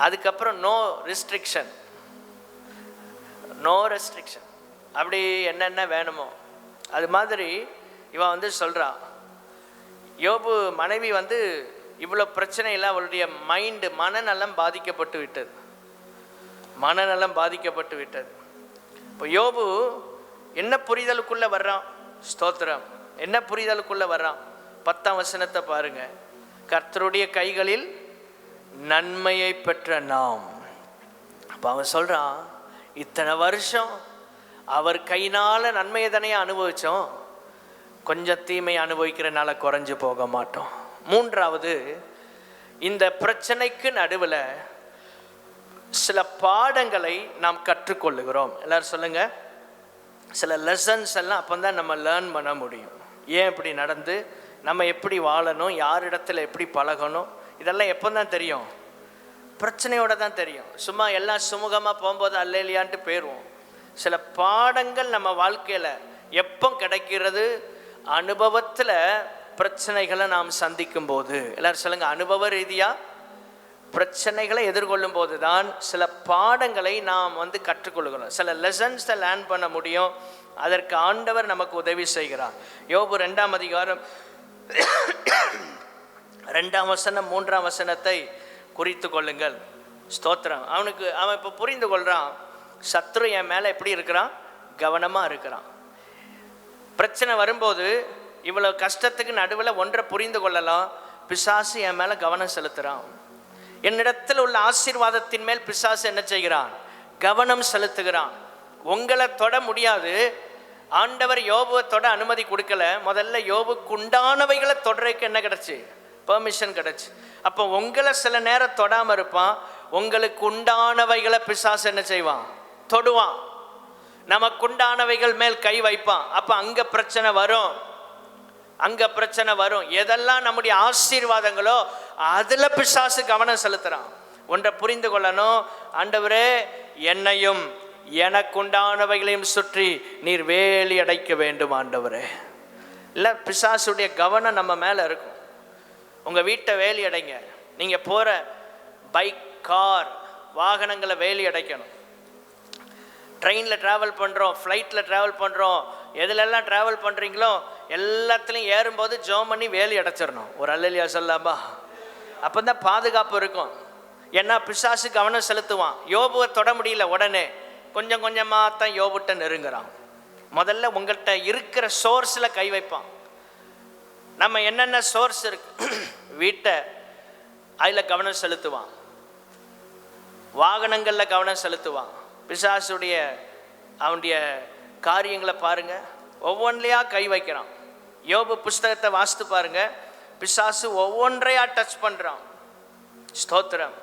அதுக்கப்புறம் நோ ரெஸ்ட்ரிக்ஷன், நோ ரெஸ்ட்ரிக்ஷன். அப்படி என்னென்ன வேணுமோ அது மாதிரி இவன் வந்து சொல்கிறான். யோபு மனைவி வந்து இவ்வளோ பிரச்சனையில் அவளுடைய மைண்டு, மனநலம் பாதிக்கப்பட்டு விட்டது. மனநலம் பாதிக்கப்பட்டு விட்டது. இப்போ யோபு என்ன புரிதலுக்குள்ளே வர்றான்? ஸ்தோத்திரம். என்ன புரிதலுக்குள்ளே வர்றான்? 10ஆம் வசனத்தை பாருங்க. கர்த்தருடைய கைகளில் நன்மையை பெற்ற நாம். அப்போ அவன் சொல்கிறான், இத்தனை வருஷம் அவர் கையினால் நன்மையை தானே அனுபவித்தோம், கொஞ்சம் தீமை அனுபவிக்கிறனால குறைஞ்சு போக மாட்டோம். 3வது, இந்த பிரச்சனைக்கு நடுவில் சில பாடங்களை நாம் கற்றுக்கொள்ளுகிறோம். எல்லாரும் சொல்லுங்க, சில லெசன்ஸ் எல்லாம் அப்போ தான் நம்ம லேர்ன் பண்ண முடியும். ஏன் இப்படி நடந்து நம்ம எப்படி வாழணும், யார் இடத்துல எப்படி பழகணும், இதெல்லாம் எப்போ தான் தெரியும்? பிரச்சனையோட தான் தெரியும். சும்மா எல்லாம் சுமூகமாக போகும்போது அல்லையான்ட்டு போயிடுவோம். சில பாடங்கள் நம்ம வாழ்க்கையில் எப்போ கிடைக்கிறது? அனுபவத்தில் பிரச்சனைகளை நாம் சந்திக்கும் போது. எல்லாரும் சொல்லுங்க, அனுபவ ரீதியாக பிரச்சனைகளை எதிர்கொள்ளும் போது தான் சில பாடங்களை நாம் கற்றுக்கொள்கிறோம். சில லெசன்ஸை லேர்ன் பண்ண முடியும். அதற்கு ஆண்டவர் நமக்கு உதவி செய்கிறார். யோபு 2ஆம் அதிகாரம் 2ஆம் வசனம் 3ஆம் வசனத்தை குறித்து கொள்ளுங்கள். ஸ்தோத்திரம். அவன் இப்போ புரிந்து கொள்கிறான், சத்ரு என் மேலே எப்படி இருக்கிறான்? கவனமாக இருக்கிறான். பிரச்சனை வரும்போது இவ்வளோ கஷ்டத்துக்கு நடுவில் ஒன்றை புரிந்து கொள்ளலாம், பிசாசு என் மேலே கவனம் செலுத்துகிறான். என்னிடத்தில் உள்ள ஆசீர்வாதத்தின் மேல் பிசாசு என்ன செய்கிறான்? கவனம் செலுத்துகிறான். உங்களை தொட முடியாது. ஆண்டவர் யோபுவை தொட அனுமதி கொடுக்கல. முதல்ல யோபுக்கு உண்டானவைகளை தொடரைக்கு என்ன கிடச்சி? பெர்மிஷன் கிடச்சி. அப்போ உங்களை சில நேரம் தொடாமல் இருப்பான். உங்களுக்கு உண்டானவைகளை பிசாசு என்ன செய்வான்? தொடுவான். நமக்கு உண்டானவைகள் மேல் கை வைப்பான். அப்போ அங்கே பிரச்சனை வரும், அங்கே பிரச்சனை வரும். எதெல்லாம் நம்முடைய ஆசீர்வாதங்களோ அதில் பிசாசு கவனம் செலுத்துகிறான். ஒன்றை புரிந்து கொள்ளணும், ஆண்டவரே என்னையும் எனக்குண்டானவைகளையும் சுற்றி நீர் வேலி அடைக்க வேண்டும் ஆண்டவரே. இல்லை, பிசாசுடைய கவனம் நம்ம மேலே இருக்கும். உங்கள் வீட்டை வேலி அடைங்க. நீங்கள் போகிற பைக், கார், வாகனங்களை வேலி அடைக்கணும். ட்ரெயினில் ட்ராவல் பண்ணுறோம், ஃப்ளைட்டில் ட்ராவல் பண்ணுறோம், எதுலெல்லாம் ட்ராவல் பண்ணுறீங்களோ எல்லாத்துலேயும் ஏறும்போது ஜெபம் பண்ணி வேலி அடைச்சிடணும். ஒரு அல்லேலூயா சொல்லாமா? அப்போ தான் பாதுகாப்பு இருக்கும். ஏன்னா பிசாசு கவனம் செலுத்துவான். யோபுவை தொட முடியல, உடனே கொஞ்சம் கொஞ்சமாக தான் யோபுட்ட நெருங்குறான். முதல்ல உங்கள்கிட்ட இருக்கிற சோர்ஸில் கை வைப்பான். நம்ம என்னென்ன சோர்ஸ் இருக்கு, வீட்டை அதில் கவனம் செலுத்துவான், வாகனங்களில் கவனம் செலுத்துவான். பிசாசுடைய அவனுடைய காரியங்களை பாருங்க, ஒவ்வொன்றையா கை வைக்கிறான். யோபு புஸ்தகத்தை வாசித்து பாருங்க, பிசாசு ஒவ்வொன்றையா டச் பண்ணுறான். ஸ்தோத்திரம்.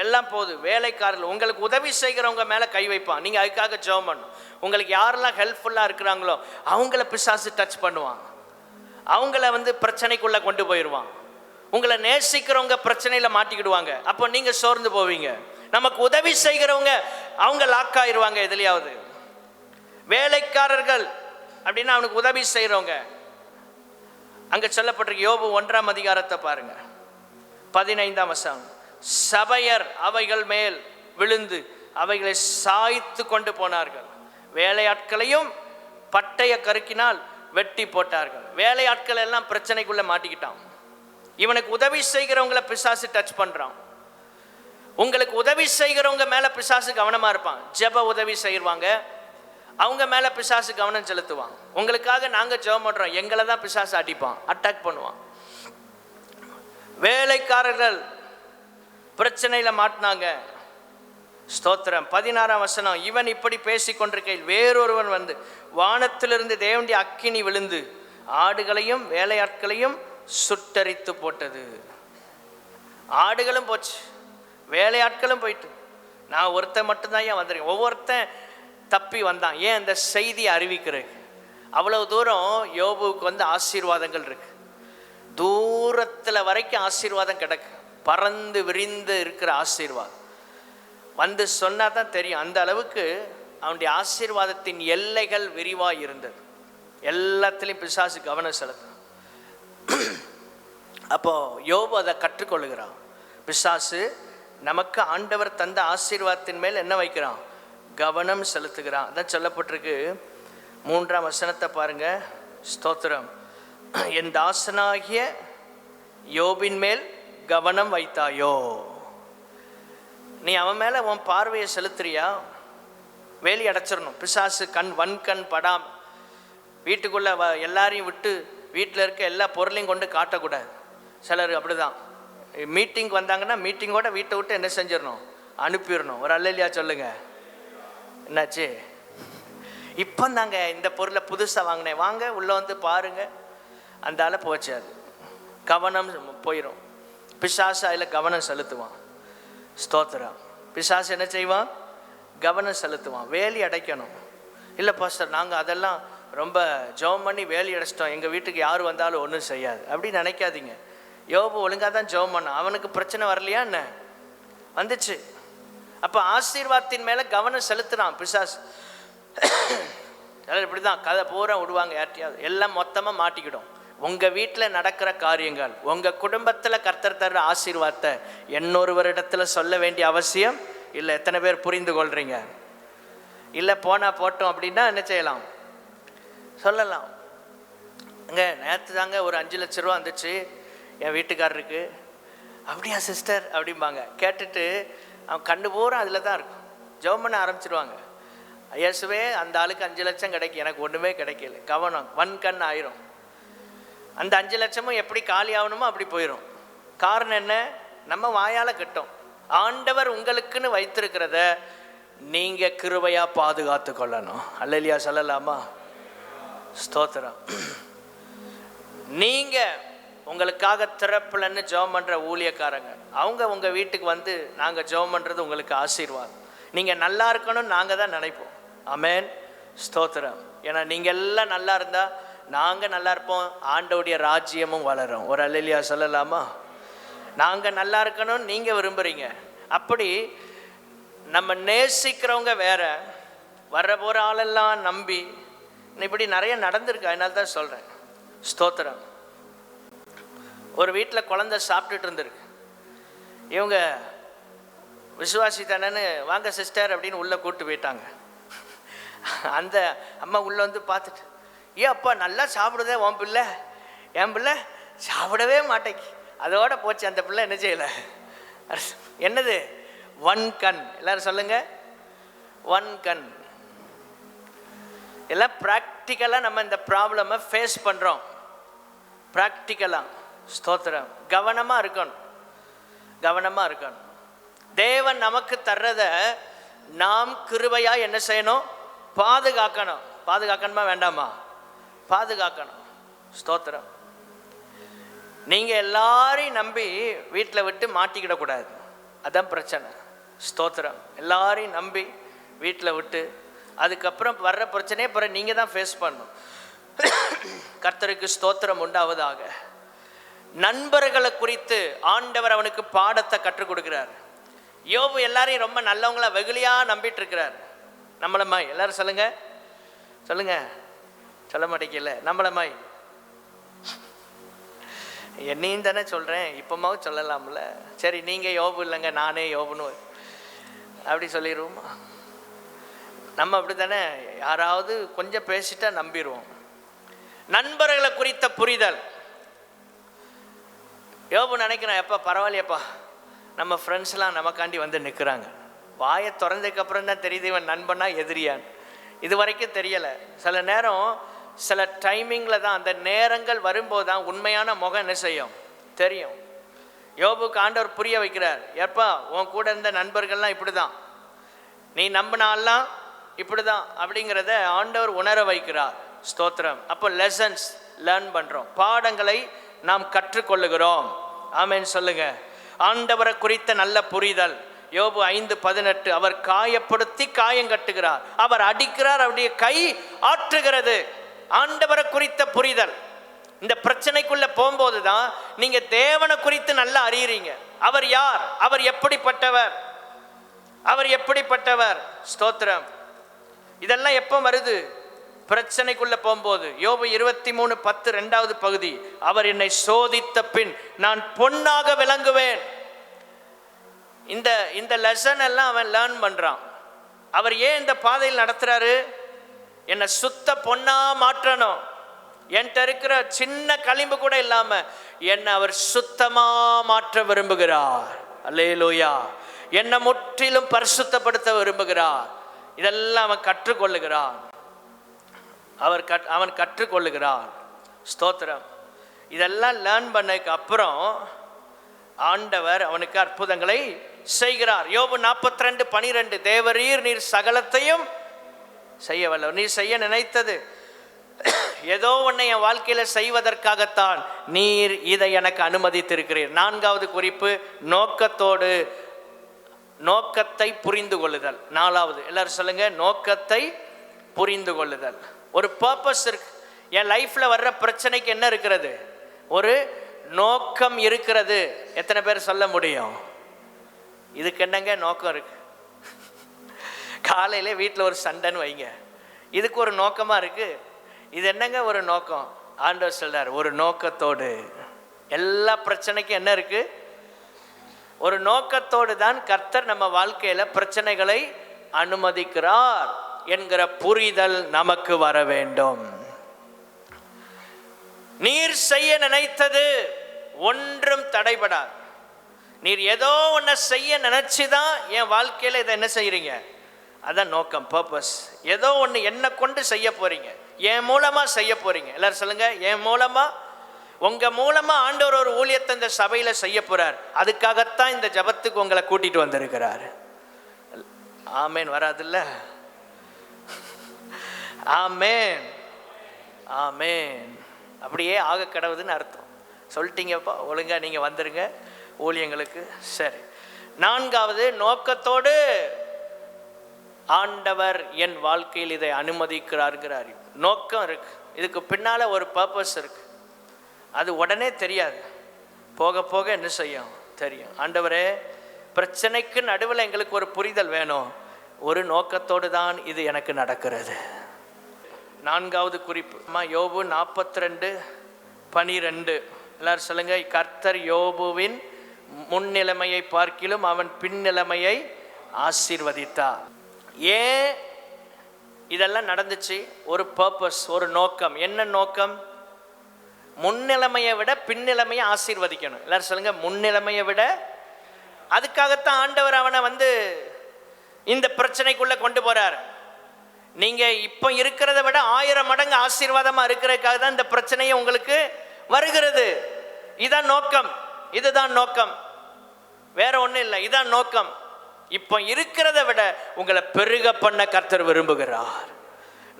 எல்லாம் போது. வேலைக்காரர்கள், உங்களுக்கு உதவி செய்கிறவங்க மேலே கை வைப்பான். நீங்கள் அதுக்காக ஜெபம் பண்ணணும். உங்களுக்கு யாரெல்லாம் ஹெல்ப்ஃபுல்லாக இருக்கிறாங்களோ அவங்கள பிசாசு டச் பண்ணுவான். அவங்கள பிரச்சனைக்குள்ளே கொண்டு போயிடுவான். உங்களை நேசிக்கிறவங்க பிரச்சனையில் மாட்டிக்கிடுவாங்க. அப்போ நீங்கள் சோர்ந்து போவீங்க. நமக்கு உதவி செய்கிறவங்க அவங்க லாக் ஆயிடுவாங்க எதுலையாவது. வேலைக்காரர்கள் அப்படின்னா அவனுக்கு உதவி செய்கிறவங்க. அங்கே சொல்லப்பட்டிருக்கு, யோபு 1ஆம் அதிகாரத்தை பாருங்க, 15ஆம் வசனம். சபையர் அவைகள் மேல் விழுந்து அவைகளை சாய்த்து கொண்டு போனார்கள், வேலையாட்களையும் பட்டய கருக்கினால் வெட்டி போட்டார்கள். வேலையாட்கள் எல்லாம் பிரச்சனைக்குள்ள மாட்டிக்கிட்டான். இவனுக்கு உதவி செய்கிறவங்களை பிசாசு டச் பண்றான். உங்களுக்கு உதவி செய்கிறவங்க மேல பிசாசு கவனமா இருப்பான். ஜெப உதவி செய்வாங்க, அவங்க மேல பிசாசு கவனம் செலுத்துவான். உங்களுக்காக நாங்க ஜெபம் பண்றோம், எங்களை தான் பிசாசு அடிப்பான், அட்டாக் பண்ணுவான். வேலைக்காரர்கள் பிரச்சனையில மாட்டினாங்க. ஸ்தோத்திரம். 16ஆம் வசனம். இவன் இப்படி பேசிக் கொண்டிருக்கையில் வேறொருவன் வந்து வானத்திலிருந்து தேவனுடைய அக்கினி விழுந்து ஆடுகளையும் வேலையாட்களையும் சுட்டரித்து போட்டது. ஆடுகளும் போச்சு, வேலையாட்களும் போயிட்டு, நான் ஒருத்தன் மட்டும்தான் ஏன் வந்திருக்கேன். ஒவ்வொருத்தன் தப்பி வந்தான். ஏன் இந்த செய்தியை அறிவிக்கிறேன். அவ்வளவு தூரம் யோபுவுக்கு ஆசீர்வாதங்கள் இருக்கு. தூரத்தில் வரைக்கும் ஆசீர்வாதம் கிடக்கு, பறந்து விரிந்து இருக்கிற ஆசீர்வாதம். சொன்னா தான் தெரியும். அந்த அளவுக்கு அவனுடைய ஆசீர்வாதத்தின் எல்லைகள் விரிவாக இருந்தது. எல்லாத்துலேயும் பிசாசு கவனம் செலுத்தான். அப்போ யோபு அதை கற்றுக்கொள்ளுகிறான். பிசாசு நமக்கு ஆண்டவர் தந்த ஆசீர்வாதத்தின் மேல் என்ன வைக்கிறான்? கவனம் செலுத்துகிறான். அதான் சொல்லப்பட்டிருக்கு. 3ஆம் வசனத்தை பாருங்க. ஸ்தோத்திரம். என் தாசனாகிய யோபின் மேல் கவனம் வைத்தாயோ? நீ அவன் மேல உன் பார்வையை செலுத்துறியா? வேலி அடைச்சிடணும். பிசாசு வன்கண் படாம வீட்டுக்குள்ள எல்லாரையும் விட்டு வீட்டில் இருக்க எல்லா பொருளையும் கொண்டு காட்டக்கூடாது. சிலர் அப்படிதான், மீட்டிங் வந்தாங்கன்னா மீட்டிங்கோட வீட்டை விட்டு என்ன செஞ்சிடணும்? அனுப்பிடணும். ஒரு அல்லேலூயா சொல்லுங்க. என்னாச்சு? இப்போ தாங்க இந்த பொருளை புதுசாக வாங்கினேன், வாங்க உள்ளே பாருங்க. அந்த ஆளை போச்சு, அது கவனம் போயிடும். பிசாசு அதில் கவனம் செலுத்துவான். ஸ்தோத்திரம். பிசாசு என்ன செய்வான்? கவனம் செலுத்துவான். வேலி அடைக்கணும். இல்லை பாஸ்டர், நாங்கள் அதெல்லாம் ரொம்ப ஜெபம் பண்ணி வேலி அடைச்சிட்டோம், எங்கள் வீட்டுக்கு யார் வந்தாலும் ஒன்றும் செய்யாது அப்படின்னு நினைக்காதீங்க. யோபு ஒழுங்காக தான் ஜெபம் பண்ணான். அவனுக்கு பிரச்சனை வரலையா என்ன? வந்துச்சு. அப்போ ஆசீர்வாதத்தின் மேலே கவனம் செலுத்துறான் பிசாசு. இப்படி தான் கதை பூரா விடுவாங்க யார்ட்டையாவது, எல்லாம் மொத்தமாக மாட்டிக்கிடும். உங்கள் வீட்டில் நடக்கிற காரியங்கள், உங்கள் குடும்பத்தில் கர்த்தர் தர்ற ஆசீர்வாதத்தை இன்னொருவரிடத்தில் சொல்ல வேண்டிய அவசியம் இல்லை. எத்தனை பேர் புரிந்து கொள்றீங்க? இல்லை போனால் போட்டோம் அப்படின்னா என்ன செய்யலாம்? சொல்லலாம். அங்கே நேற்று தாங்க ஒரு 5 லட்ச ரூபா வந்துச்சு என் வீட்டுக்காரருக்கு. அப்படியா சிஸ்டர் அப்படிம்பாங்க. கேட்டுட்டு அவன் கண்டு பூரா அதில் தான் இருக்கும். ஜெபம் பண்ண ஆரம்பிச்சிருவாங்க. இயேசுவே அந்த ஆளுக்கு 5 லட்சம் கிடைக்கும், எனக்கு ஒன்றுமே கிடைக்கல. கவனம் வன்கண் ஆயிரும். அந்த 5 லட்சமும் எப்படி காலி ஆகணுமோ அப்படி போயிடும். காரணம் என்ன? நம்ம வாயால் கட்டோம். ஆண்டவர் உங்களுக்குன்னு வைத்திருக்கிறத நீங்கள் கிருபையாக பாதுகாத்து கொள்ளணும். அல்லேலூயா சொல்லலாமா? ஸ்தோத்திரம். நீங்கள் உங்களுக்காக திறப்புலன்னு ஜெபம் பண்ணுற ஊழியக்காரங்க, அவங்க உங்கள் வீட்டுக்கு வந்து நாங்கள் ஜெபம் பண்ணுறது உங்களுக்கு ஆசீர்வாதம். நீங்கள் நல்லா இருக்கணும்னு நாங்கள் தான் நினைப்போம். ஆமென், ஸ்தோத்திரம். ஏன்னா நீங்கள் எல்லாம் நல்லா இருந்தால் நாங்கள் நல்லா இருப்போம், ஆண்டவருடைய ராஜ்யமும் வளரும். ஒரு அல்லேலூயா சொல்லலாமா? நாங்கள் நல்லா இருக்கணும்னு நீங்கள் விரும்புகிறீங்க. அப்படி நம்ம நேசிக்கிறவங்க வேற, வர்ற போகிற ஆளெல்லாம் நம்பி இப்படி நிறைய நடந்திருக்கு. அதனால தான் சொல்கிறேன். ஸ்தோத்திரம். ஒரு வீட்டில் குழந்தை சாப்பிட்டுட்டு இருந்திருக்கு. இவங்க விசுவாசி தானேன்னு வாங்க சிஸ்டர் அப்படின்னு உள்ளே கூப்பிட்டு போயிட்டாங்க. அந்த அம்மா உள்ளே வந்து பார்த்துட்டு, ஏன் அப்பா நல்லா சாப்பிடுதே உன் பிள்ளை, என் பிள்ளை சாப்பிடவே மாட்டேங்கி. அதோட போச்சு. அந்த பிள்ளை என்ன செய்யலை. என்னது? வன்கண். எல்லாரும் சொல்லுங்க, வன்கண். எல்லாம் ப்ராக்டிக்கலாக நம்ம இந்த ப்ராப்ளமை ஃபேஸ் பண்ணுறோம். ப்ராக்டிக்கலாக. ஸ்தோத்திரம். கவனமாக இருக்கணும், கவனமாக இருக்கணும். தேவன் நமக்கு தர்றத நாம் கிருபையாக என்ன செய்யணும்? பாதுகாக்கணும். பாதுகாக்கணுமா வேண்டாமா? பாதுகாக்கணும். ஸ்தோத்திரம். நீங்கள் எல்லாரையும் நம்பி வீட்டில் விட்டு மாட்டிக்கிடக்கூடாது. அதான் பிரச்சனை. ஸ்தோத்திரம். எல்லாரையும் நம்பி வீட்டில் விட்டு அதுக்கப்புறம் வர்ற பிரச்சனையே பிறகு நீங்கள் தான் ஃபேஸ் பண்ணணும். கர்த்தருக்கு ஸ்தோத்திரம் உண்டாவதாக. நண்பர்களை குறித்து ஆண்டவர் அவனுக்கு பாடத்தை கற்றுக் கொடுக்கிறார். யோபு எல்லாரையும் ரொம்ப நல்லவங்களா வெகுளியாக நம்பிட்டு இருக்கிறார். நம்மளமாய் எல்லாரும் சொல்லுங்க, சொல்லுங்க. சொல்ல மாட்டேங்கல. நம்மளமாய் என்னையும் தானே சொல்கிறேன், இப்போமாவும் சொல்லலாம்ல. சரி, நீங்கள் யோபு இல்லைங்க, நானே யோபுன்னு அப்படி சொல்லிடுவோமா? நம்ம அப்படி தானே, யாராவது கொஞ்சம் பேசிட்டா நம்பிடுவோம். நண்பர்களை குறித்த புரிதல். யோபு நினைக்கிறேன், எப்போ பரவாயில்லையப்பா நம்ம ஃப்ரெண்ட்ஸ்லாம் நமக்காண்டி வந்து நிற்கிறாங்க. வாயை திறந்ததுக்கப்புறம் தான் தெரியுது இவன் நண்பனா எதிரியான். இது வரைக்கும் தெரியலை. சில நேரம் சில டைமிங்கில் தான், அந்த நேரங்கள் வரும்போது தான் உண்மையான முகம் என்ன செய்யும் தெரியும். யோபுக்கு ஆண்டவர் புரிய வைக்கிறார். எப்பா உன் கூட இருந்த நண்பர்கள்லாம் இப்படி தான், நீ நம்பினாலாம் இப்படி தான் அப்படிங்கிறத ஆண்டவர் உணர வைக்கிறார். ஸ்தோத்திரம். அப்போ லெசன்ஸ் லேர்ன் பண்ணுறோம், பாடங்களை நாம் கற்றுக்கொள்ளுகிறோம். ஆமென் சொல்லுங்க. ஆண்டவரை குறித்த நல்ல புரிதல். யோபு 5:18, அவர் காயப்படுத்தி காயம் கட்டுகிறார், அவர் அடிக்கிறார், அவருடைய கை ஆற்றுகிறது. ஆண்டவரை குறித்த புரிதல். இந்த பிரச்சனைக்குள்ள போகும்போது தான் நீங்க தேவனை குறித்து நல்லா அறியறீங்க. அவர் யார், அவர் எப்படிப்பட்டவர், அவர் எப்படிப்பட்டவர். ஸ்தோத்திரம். இதெல்லாம் எப்போ வருது? பிரச்சனைக்குள்ள போகும்போது. யோபு 23:10 2வது பகுதி, அவர் என்னை சோதித்த பின் நான் பொன்னாக விளங்குவேன். இந்த லெசன் எல்லாம் அவன் லேர்ன் பண்றான். அவர் ஏன் இந்த பாதையில் நடத்துறாரு? என்னை சுத்த பொன்னா மாற்றணும். என்கிட்ட இருக்கிற சின்ன களிம்பு கூட இல்லாம என்னை அவர் சுத்தமா மாற்ற விரும்புகிறார். அல்லேலூயா. என்னை முற்றிலும் பரிசுத்தப்படுத்த விரும்புகிறார். இதெல்லாம் அவன் கற்றுக்கொள்ளுகிறான். அவன் கற்றுக்கொள்ளுகிறான். ஸ்தோத்திரம். இதெல்லாம் லேர்ன் பண்ணதுக்கு அப்புறம் ஆண்டவர் அவனுக்கு அற்புதங்களை செய்கிறார். யோபு 42:12, தேவரீர் நீர் சகலத்தையும் செய்ய வல்லவர். நீர் செய்ய நினைத்தது ஏதோ ஒன்றை என் வாழ்க்கையில செய்வதற்காகத்தான் நீர் இதை எனக்கு அனுமதித்திருக்கிறீர். 4வது குறிப்பு, நோக்கத்தோடு, நோக்கத்தை புரிந்து கொள்ளுதல். 4வது, எல்லாரும் சொல்லுங்க, நோக்கத்தை புரிந்து கொள்ளுதல். ஒரு பர்பஸ் இருக்கு. என் லைஃப்பில் வர்ற பிரச்சனைக்கு என்ன இருக்கிறது? ஒரு நோக்கம் இருக்கிறது. எத்தனை பேர் சொல்ல முடியும்? இதுக்கு என்னங்க நோக்கம் இருக்கு? காலையிலே வீட்டில் ஒரு சண்டைன்னு வைங்க, இதுக்கு ஒரு நோக்கமாக இருக்குது. இது என்னங்க ஒரு நோக்கம்? ஆண்டவர் சொல்றார், ஒரு நோக்கத்தோடு. எல்லா பிரச்சனைக்கும் என்ன இருக்கு? ஒரு நோக்கத்தோடு தான் கர்த்தர் நம்ம வாழ்க்கையில் பிரச்சனைகளை அனுமதிக்கிறார் என்கிற புரிதல் நமக்கு வர வேண்டும். நீர் செய்ய நினைத்தது ஒன்றும் தடைபடாது. நீர் ஏதோ ஒன்றை செய்ய நினைச்சுதான் என் வாழ்க்கையில் இதை என்ன செய்யறீங்க? அதான் நோக்கம், பர்பஸ். ஏதோ ஒன்று என்னை கொண்டு செய்ய போறீங்க, என் மூலமா செய்ய போறீங்க. எல்லாரும் சொல்லுங்க, என் மூலமா. உங்க மூலமா ஆண்டவர் ஒரு ஊழியத்தை இந்த சபையில செய்ய போறார். அதுக்காகத்தான் இந்த ஜபத்துக்கு உங்களை கூட்டிட்டு வந்திருக்கிறார். ஆமேன் வராதுல்ல? ஆமேன் ஆமேன். அப்படியே ஆக கடவுதுன்னு அர்த்தம். சொல்லிட்டீங்கப்பா, ஒழுங்கா நீங்க வந்துருங்க ஊழியங்களுக்கு. சரி, நான்காவது, நோக்கத்தோடு ஆண்டவர் என் வாழ்க்கையில் இதை அனுமதிக்கிறார். நோக்கம் இருக்கு, இதுக்கு பின்னால ஒரு பர்பஸ் இருக்கு. அது உடனே தெரியாது, போக போக என்ன செய்யும் தெரியும். ஆண்டவரே, பிரச்சனைக்கு நடுவில் எங்களுக்கு ஒரு புரிதல் வேணும். ஒரு நோக்கத்தோடு தான் இது எனக்கு நடக்கிறது. நான்காவது குறிப்பு, யோபு 42:12. எல்லாரும் சொல்லுங்க, கர்த்தர் யோபுவின் முன்னிலைமையை பார்க்கிலும் அவன் பின்னிலைமையை ஆசீர்வதித்தார். ஏன் இதெல்லாம் நடந்துச்சு? ஒரு பர்பஸ், ஒரு நோக்கம். என்ன நோக்கம்? முன்னிலைமையை விட பின்னிலைமையை ஆசீர்வதிக்கணும். எல்லாரும் சொல்லுங்க, முன்னிலைமையை விட. அதுக்காகத்தான் ஆண்டவர் அவனை இந்த பிரச்சனைக்குள்ள கொண்டு போறார். நீங்க இப்ப இருக்கிறத விட 1000 மடங்கு ஆசீர்வாதமா இருக்கிறதுக்காக தான் இந்த பிரச்சனையை உங்களுக்கு வருகிறது. இதான் நோக்கம், இதுதான் நோக்கம், வேற ஒன்றும் இல்லை. இதான் நோக்கம். இப்போ இருக்கிறத விட உங்களை பெருக பண்ண கர்த்தர் விரும்புகிறார்.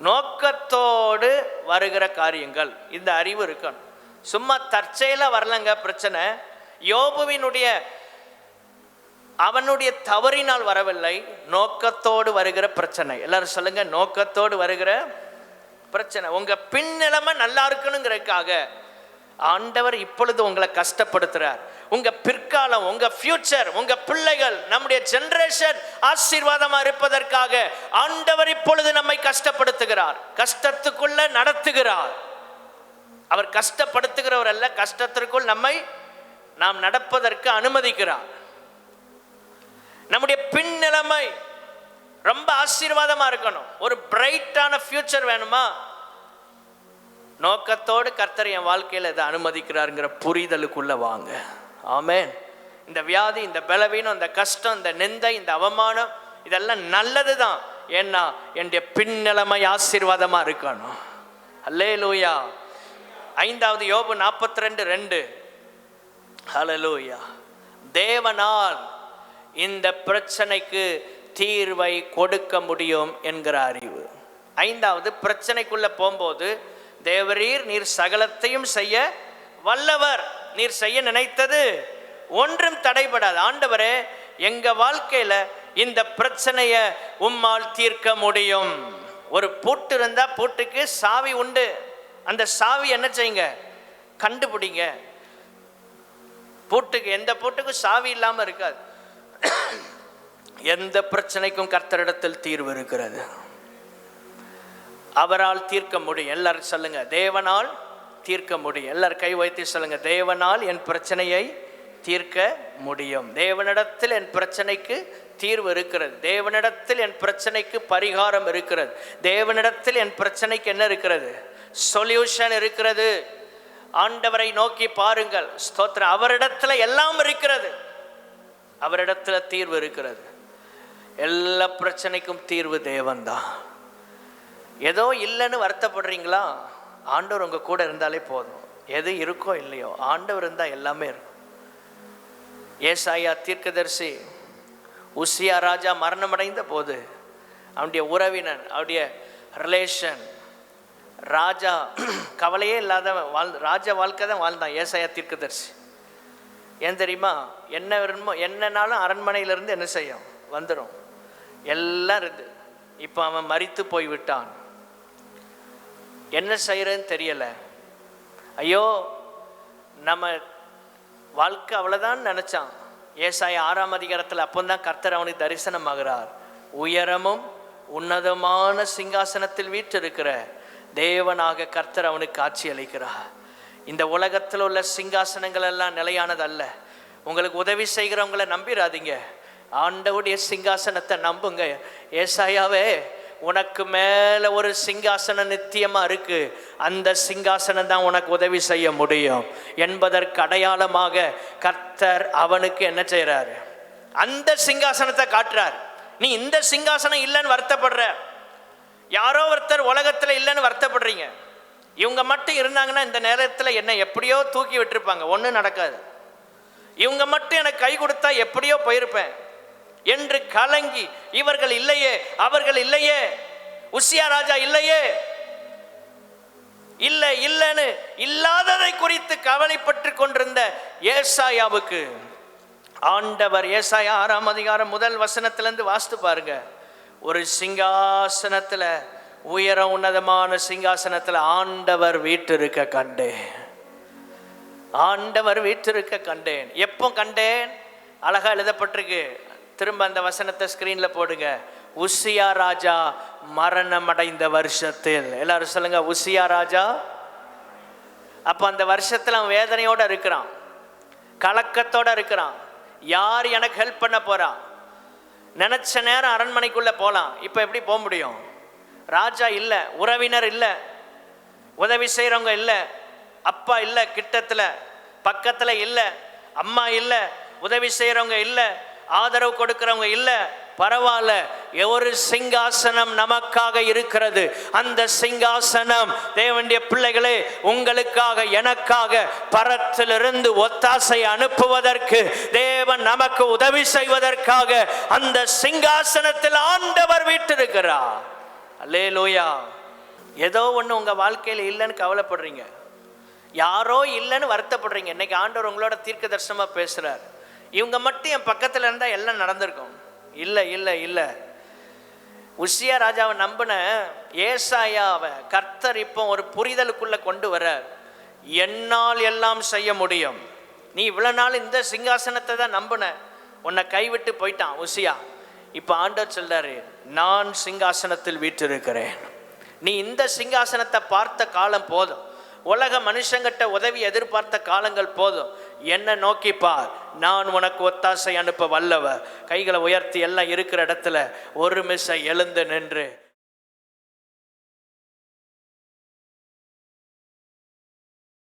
நோக்கத்தோடு வருகிற காரியங்கள், இந்த அறிவு இருக்கணும். சும்மா தற்செயலா வரலங்க பிரச்சனை. யோபுவினுடைய அவனுடைய தவறினால் வரவில்லை, நோக்கத்தோடு வருகிற பிரச்சனை. எல்லாரும் சொல்லுங்க, நோக்கத்தோடு வருகிற பிரச்சனை. உங்க பின்னிலைமை நல்லா இருக்கணுங்கிறதுக்காக ஆண்டவர் இப்பொழுது உங்களை கஷ்டப்படுத்துறார். உங்க பிற்காலம், உங்க ஃபியூச்சர், உங்க பிள்ளைகள், நம்முடைய ஜெனரேஷன் ஆசீர்வாதமா இருப்பதற்காக ஆண்டவர் இப்பொழுது நம்மை கஷ்டப்படுத்துகிறார், கஷ்டத்துக்குள்ள நடத்துகிறார். அவர் கஷ்டப்படுத்துகிறவர் அல்ல, கஷ்டத்திற்குள் நாம் நடப்பதற்கு அனுமதிக்கிறார். நம்முடைய பின்னிலைமை ரொம்ப ஆசீர்வாதமா இருக்கணும். ஒரு பிரைட்டான ஃபியூச்சர் வேணுமா? நோக்கத்தோடு கர்த்தர் என் வாழ்க்கையில் இதை அனுமதிக்கிறாருங்கிற புரிதலுக்குள்ள வாங்க. ஆமேன். இந்த வியாதி, இந்த பலவீனம், இந்த கஷ்டம், இந்த நிந்தை, இந்த அவமானம், இதெல்லாம் நல்லது தான். ஏன்னா என்னுடைய பின்னிலைமை ஆசீர்வாதமா இருக்கணும். அல்லேலூயா. 5வது யோபு 42:2. ஹல்லேலூயா. தேவனால் இந்த பிரச்சனைக்கு தீர்வை கொடுக்க முடியும் என்கிற அறிவு. 5வது, பிரச்சனைக்குள்ள போகும்போது, தேவரீர் நீர் சகலத்தையும் செய்ய வல்லவர், நீர் செய்ய நினைத்தது ஒன்றும் தடைபடாது. ஆண்டவரே, எங்க வாழ்க்கையில இந்த பிரச்சனையை உம்மால் தீர்க்க முடியும். ஒரு பூட்டு இருந்தா பூட்டுக்கு சாவி உண்டு. அந்த சாவி என்ன செய்யுங்க? கண்டுபிடிங்க. பூட்டுக்கு, எந்த பூட்டுக்கும் சாவி இல்லாம இருக்காது. எந்த பிரச்சனைக்கும் கர்த்தரிடத்தில் தீர்வு இருக்கிறது. அவரால் தீர்க்க முடியும். எல்லாரும் சொல்லுங்க, தேவனால் தீர்க்க முடியும். எல்லாரும் கை வைத்து சொல்லுங்க, தேவனால் என் பிரச்சனையை தீர்க்க முடியும். தேவனிடத்தில் என் பிரச்சனைக்கு தீர்வு இருக்கிறது. தேவனிடத்தில் என் பிரச்சனைக்கு பரிகாரம் இருக்கிறது. தேவனிடத்தில் என் பிரச்சனைக்கு என்ன இருக்கிறது? சொல்யூஷன் இருக்கிறது. ஆண்டவரை நோக்கி பாருங்கள். ஸ்தோத்திரம். அவரிடத்துல எல்லாம் இருக்கிறது. அவரிடத்துல தீர்வு இருக்கிறது. எல்லா பிரச்சனைக்கும் தீர்வு தேவன்தான். ஏதோ இல்லைன்னு வருத்தப்படுறீங்களா? ஆண்டவர் உங்க கூட இருந்தாலே போதும். எது இருக்கோ இல்லையோ, ஆண்டவர் இருந்தால் எல்லாமே இருக்கும். ஏசாயா தீர்க்கதரிசி உசியா ராஜா மரணமடைந்த போது அவனுடைய உறவினன், அவனுடைய ரிலேஷன், ராஜா கவலையே இல்லாத ராஜா வாழ்க்கை தான் வாழ்ந்தான் ஏசாயா தீர்க்கதரிசி. ஏன் தெரியுமா? என்ன வேணுமோ என்னன்னாலும் அரண்மனையிலிருந்து என்ன செய்யும்? வந்துடும். எல்லாம் இருந்து. இப்போ அவன் மரித்து போய்விட்டான். என்ன செய்யறதுன்னு தெரியல. ஐயோ நம்ம வாழ்க்கை அவ்வளோதான் நினச்சான். ஏசாயா 6ஆம் அதிகாரத்தில் அப்போதான் கர்த்தர் அவனுக்கு தரிசனமாகிறார். உயரமும் உன்னதமான சிங்காசனத்தில் வீற்றிருக்கிற தேவனாக கர்த்தர் அவனுக்கு காட்சி அளிக்கிறார். இந்த உலகத்தில் உள்ள சிங்காசனங்கள் எல்லாம் நிலையானதல்ல. உங்களுக்கு உதவி செய்கிறவங்களை நம்பிடாதீங்க, ஆண்டவருடைய சிங்காசனத்தை நம்புங்க. ஏசாயாவே, உனக்கு மேல ஒரு சிங்காசனம் நித்தியமா இருக்கு, அந்த சிங்காசனம் தான் உனக்கு உதவி செய்ய முடியும் என்பதற்கு அடையாளமாக கர்த்தர் அவனுக்கு என்ன செய்யறாரு, அந்த சிங்காசனத்தை காட்டுறார். நீ இந்த சிங்காசனம் இல்லைன்னு வருத்தப்படுற, யாரோ ஒருத்தர் உலகத்துல இல்லைன்னு வருத்தப்படுறீங்க. இவங்க மட்டும் இருந்தாங்கன்னா இந்த நேரத்தில் என்ன எப்படியோ தூக்கி விட்டுருப்பாங்க, ஒன்றும் நடக்காது. இவங்க மட்டும் எனக்கு கை கொடுத்தா எப்படியோ போயிருப்பேன் என்று கலங்கி, இவர்கள் இல்லையே, அவர்கள் இல்லையே, உசியா ராஜா இல்லையே, இல்லை இல்லைன்னு இல்லாததை குறித்து கவலைப்பட்டு கொண்டிருந்த ஏசாயாவுக்கு ஆண்டவர், ஏசாயா 6ஆம் அதிகாரம் 1 வசனத்திலிருந்து வாசித்து பாருங்க, ஒரு சிங்காசனத்துல, உயர உன்னதமான சிங்காசனத்துல ஆண்டவர் வீற்றிருக்க கண்டேன். ஆண்டவர் வீற்றிருக்க கண்டேன். எப்போ கண்டேன்? அழகா எழுதப்பட்டிருக்கு. திரும்ப அந்த வசனத்தை ஸ்கிரீன்ல போடுங்க. உசியா ராஜா மரணம் அடைந்த வருஷத்தில். எல்லாரும் சொல்லுங்க, உசியா ராஜா. அப்ப அந்த வருஷத்துல அவன் வேதனையோட இருக்கிறான், கலக்கத்தோட இருக்கிறான். யார் எனக்கு ஹெல்ப் பண்ண போறா? நினைச்ச நேரம் அரண்மனைக்குள்ள போலாம், இப்ப எப்படி போக முடியும்? ராஜா இல்ல, உறவினர் இல்ல, உதவி செய்யறவங்க இல்ல, அப்பா இல்ல, கிட்டத்துல பக்கத்துல இல்ல, அம்மா இல்ல, உதவி செய்யறவங்க இல்ல, ஆதரவு கொடுக்கிறவங்க இல்ல. பரவாயில்ல, ஒரு சிங்காசனம் நமக்காக இருக்கிறது. அந்த சிங்காசனம் தேவனுடைய பிள்ளைகளே, உங்களுக்காக எனக்காக பரத்திலிருந்து ஒத்தாசை அனுப்புவதற்கு, தேவன் நமக்கு உதவி செய்வதற்காக அந்த சிங்காசனத்தில் ஆண்டவர் வீற்றிருக்கிறார். அல்லேலூயா. ஏதோ ஒன்று உங்க வாழ்க்கையில் இல்லைன்னு கவலைப்படுறீங்க, யாரோ இல்லைன்னு வருத்தப்படுறீங்க. இன்னைக்கு ஆண்டவர் உங்களோட தீர்க்க தரிசனமா பேசுறார். இவங்க மட்டும் என் பக்கத்துல இருந்தா எல்லாம் நடந்திருக்கும். இல்லை இல்லை இல்லை. உசியா ராஜாவை நம்பின ஏசாயாவை கர்த்தர் இப்போ ஒரு புரிதலுக்குள்ள கொண்டு வர, என்னால் எல்லாம் செய்ய முடியும். நீ இவ்வளவு நாள் இந்த சிங்காசனத்தை தான் நம்பின, உன்னை கைவிட்டு போயிட்டான் உசியா. இப்ப ஆண்டவர் சொல்றாரு, நான் சிங்காசனத்தில் வீற்றிருக்கிறேன். நீ இந்த சிங்காசனத்தை பார்த்த காலம் போதும், உலக மனுஷங்கிட்ட உதவி எதிர்பார்த்த காலங்கள் போதும். என்ன நோக்கி பார், நான் உனக்கு ஒத்தாசை அனுப்ப வல்லவர். கைகளை உயர்த்தி எல்லாம் இருக்கிற இடத்துல ஒரு மிசை எழுந்து நின்று